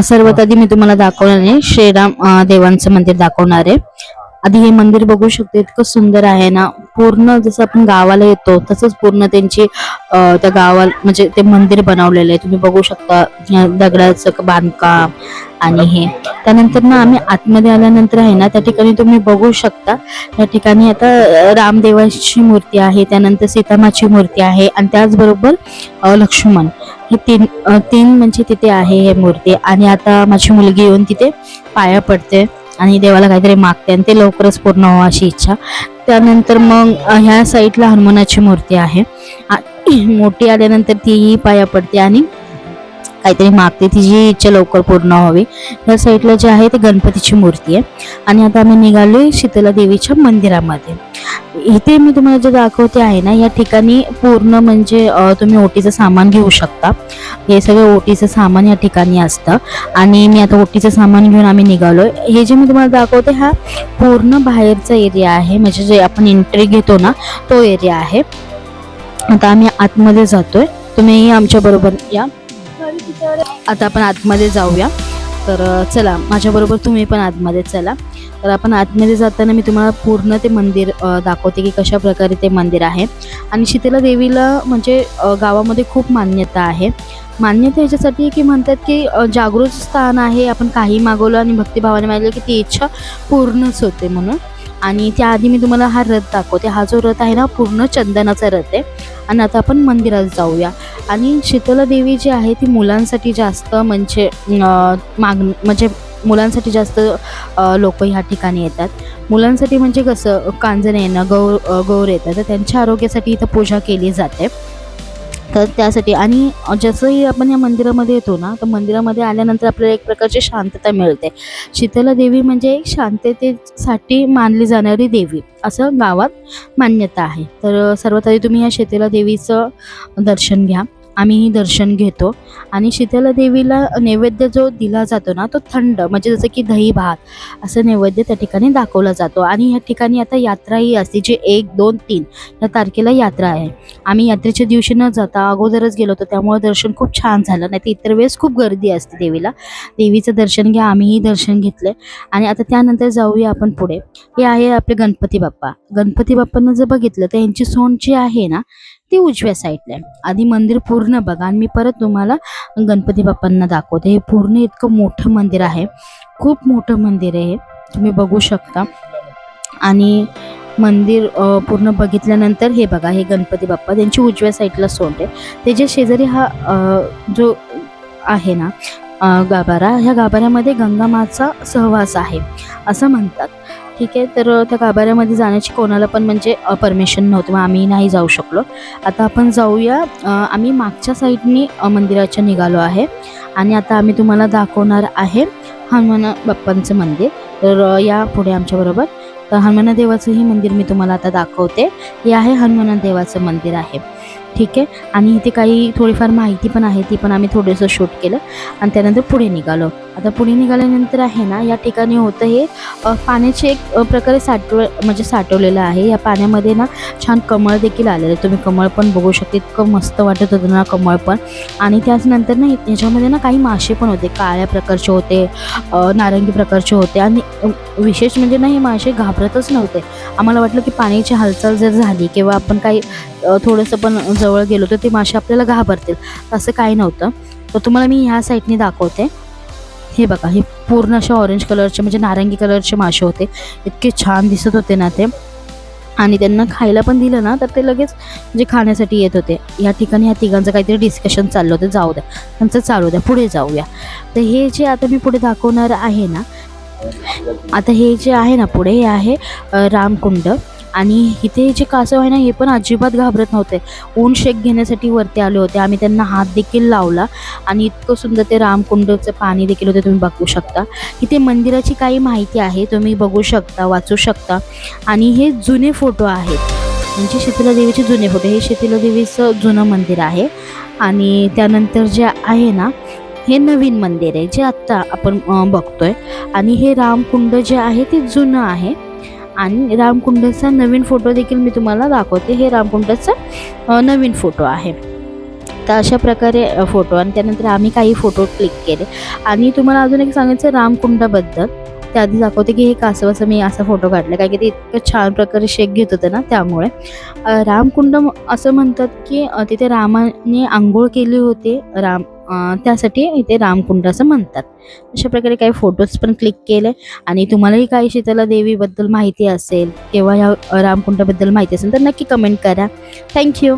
सर्वात आधी मी तुम्हाला दाखवणार आहे श्रीराम देवांचं मंदिर दाखवणार आहे। आधी हे मंदिर बघू शकतो, इतकं सुंदर आहे ना। पूर्ण जसं आपण गावाला येतो तसंच पूर्ण त्यांची त्या गावाला म्हणजे ते मंदिर बनवलेलं आहे। तुम्ही बघू शकता दगडाचं बांधकाम आणि हे। त्यानंतर ना आम्ही आतमध्ये आल्यानंतर आहे ना त्या ठिकाणी तुम्ही बघू शकता, या ठिकाणी आता रामदेवाची मूर्ती आहे, त्यानंतर सीतामाची मूर्ती आहे आणि त्याचबरोबर लक्ष्मण, हे तीन म्हणजे तिथे आहे हे मूर्ती। आणि आता माझी मुलगी येऊन तिथे पाया पडते आणि देवाला काहीतरी मागते आणि ते लवकरच पूर्ण हो अशी इच्छा। त्यानंतर मग ह्या साईडला हनुमानाची मूर्ती आहे, मोठी आल्यानंतर तीही पाया पडते आणि काहीतरी मागते, तिची इच्छा लवकर पूर्ण व्हावी। या साईडला जे आहे ते गणपतीची मूर्ती आहे। आणि आता आम्ही निघालोय शीतला देवीच्या मंदिरामध्ये। इथे मी तुम्हाला जे दाखवते आहे ना, या ठिकाणी पूर्ण म्हणजे तुम्ही ओटीचं सामान घेऊ शकता। हे सगळं ओटीचं सामान या ठिकाणी असतं आणि मी आता ओटीचं सामान घेऊन आम्ही निघालोय। हे जे मी तुम्हाला दाखवते हा पूर्ण बाहेरचा एरिया आहे, म्हणजे जे आपण एंट्री घेतो ना तो एरिया आहे। आता आम्ही आतमध्ये जातोय, तुम्ही आमच्या बरोबर या। आता आपण आतमध्ये जाऊया, तर चला माझ्या बरोबर तुम्ही पण आतमध्ये चला। तर आपण आतमध्ये जाताना मी तुम्हाला पूर्ण ते मंदिर दाखवते की कशा प्रकारे ते मंदिर आहे। आणि शीतला देवीला म्हणजे गावामध्ये खूप मान्यता आहे। मान्यता याच्यासाठी की म्हणतात की जागृत स्थान आहे, आपण काही मागवलं आणि भक्तिभावाने मागलं की ती इच्छा पूर्णच होते म्हणून। आणि त्याआधी मी तुम्हाला हा रथ दाखवते। हा जो रथ आहे ना पूर्ण चंदनाचा रथ आहे। आणि आता आपण मंदिरात जाऊया। आणि शीतला देवी जी आहे ती मुलांसाठी जास्त म्हणजे म्हणजे मुलांसाठी जास्त लोक ह्या ठिकाणी येतात। मुलांसाठी म्हणजे कसं कांजण येणं, गौर येतात, तर त्यांच्या आरोग्यासाठी इथं पूजा केली जाते। तर त्यासाठी आणि जसंही आपण या मंदिरामध्ये येतो ना, तर मंदिरामध्ये आल्यानंतर आपल्याला एक प्रकारची शांतता मिळते। शीतला देवी म्हणजे एक शांततेसाठी मानली जाणारी देवी असं गावात मान्यता आहे। तर सर्वात आधी तुम्ही या शीतला देवीचं दर्शन घ्या। आम्हीही दर्शन घेतो। आणि शीतला देवीला नैवेद्य जो दिला जातो ना तो थंड म्हणजे जसं की दही भात असं नैवेद्य त्या ठिकाणी दाखवला जातो। आणि या ठिकाणी आता यात्राही असते, जी 1, 2, 3 या तारखेला यात्रा आहे। आम्ही यात्रेच्या दिवशी न जाता अगोदरच गेलो होतो, त्यामुळे दर्शन खूप छान झालं। नाही तर इतर वेळेस खूप गर्दी असते देवीला। देवीचं दर्शन घ्या, आम्हीही दर्शन घेतलं। आणि आता त्यानंतर जाऊया आपण पुढे। हे आहे आपले गणपती बाप्पा। गणपती बाप्पांना जर बघितलं तर यांची सोंड जी आहे ना ती उजव्या साईडला आहे। आधी मंदिर पूर्ण बघा आणि मी परत तुम्हाला गणपती बाप्पांना दाखवते। हे पूर्ण इतकं मोठं मंदिर आहे, खूप मोठं मंदिर आहे, तुम्ही बघू शकता। आणि मंदिर पूर्ण बघितल्यानंतर हे बघा, हे गणपती बाप्पा, त्यांची उजव्या साईडला सोंड आहे। त्याच्या शेजारी हा जो आहे ना गाभारा, ह्या गाभाऱ्यामध्ये गंगामाचा सहवास आहे असं म्हणतात। ठीक आहे, तर त्या गाभाऱ्यामध्ये जाण्याची कोणाला पण म्हणजे परमिशन नव्हती, मग आम्ही नाही जाऊ शकलो। आता आपण जाऊया, आम्ही मागच्या साईडनी मंदिराच्या निघालो आहे। आणि आता आम्ही तुम्हाला दाखवणार आहे हनुमान बाप्पांचं मंदिर। तर या पुढे आमच्याबरोबर। तर हनुमान देवाचंही मंदिर मी तुम्हाला आता दाखवते। हे आहे हनुमान देवाचं मंदिर आहे, ठीक आहे। आणि इथे काही थोडीफार माहिती पण आहे, ती पण आम्ही थोडंसं शूट केलं आणि त्यानंतर पुढे निघालो। आता पुढे निघाल्यानंतर आहे ना या ठिकाणी होतं हे पाण्याचे एक प्रकारे साठवलेलं आहे। या पाण्यामध्ये ना छान कमळ देखील आलेलं आहे, तुम्ही कमळ पण बघू शकता, इतकं मस्त वाटत होतं ना कमळ पण। आणि त्याचनंतर ना याच्यामध्ये ना काही मासे पण होते, काळ्या प्रकारचे होते, नारंगी प्रकारचे होते। आणि विशेष म्हणजे ना हे मासे घाबरतच नव्हते। आम्हाला वाटलं की पाण्याची हालचाल जर झाली किंवा आपण काही थोडंसं पण जवळ गेलो तर ते मासे आपल्याला घाबरतील, असं काही नव्हतं। तर तुम्हाला मी ह्या साईडने दाखवते। हे बघा, हे पूर्ण अशा ऑरेंज कलरचे म्हणजे नारंगी कलरचे मासे होते, इतके छान दिसत होते ना ते। आणि त्यांना खायला पण दिलं ना तर ते लगेच म्हणजे खाण्यासाठी येत होते। या ठिकाणी ह्या तिघांचं काहीतरी डिस्कशन चाललं होतं, जाऊ द्या त्यांचं चालू द्या, पुढे जाऊया। तर हे जे आता मी पुढे दाखवणार आहे ना, आता हे जे आहे ना पुढे, हे आहे रामकुंड। आणि इथे जे कासव आहे ना हे पण अजिबात घाबरत नव्हते, ऊन शेक घेण्यासाठी वरती आले होते। आम्ही त्यांना हात देखील लावला आणि इतकं सुंदर ते रामकुंडचं पाणी देखील होते, तुम्ही बघू शकता। इथे मंदिराची काही माहिती आहे, तुम्ही बघू शकता, वाचू शकता। आणि हे जुने फोटो आहेत, म्हणजे शीतला देवीचे जुने फोटो। हे शीतला देवीचं जुनं मंदिर आहे। आणि त्यानंतर जे आहे ना हे नवीन मंदिर आहे जे आत्ता आपण बघतोय। आणि हे रामकुंड जे आहे ते जुनं आहे। आणि रामकुंडाचा नवीन फोटो देखील मी तुम्हाला दाखवते। हे रामकुंडाचा नवीन फोटो आहे। तर अशा प्रकारे फोटो, आणि त्यानंतर आम्ही काही फोटो क्लिक केले. आणि तुम्हाला अजून एक सांगायचं रामकुंडाबद्दल. त्याआधी दाखवते की हे कासवाचा मी असा फोटो काढला, कारण की ते इतकं छान प्रकारे शेक घेत होतं ना, त्यामुळे. रामकुंड असं म्हणतात की तिथे रामाने आंघोळ केली होती, त्यासाठी इथे रामकुंड असं म्हणतात. अशा प्रकारे काही फोटोज पण क्लिक केले. आणि तुम्हालाही काही शीतला देवीबद्दल माहिती असेल किंवा ह्या रामकुंडाबद्दल माहिती असेल तर नक्की कमेंट करा. थँक्यू.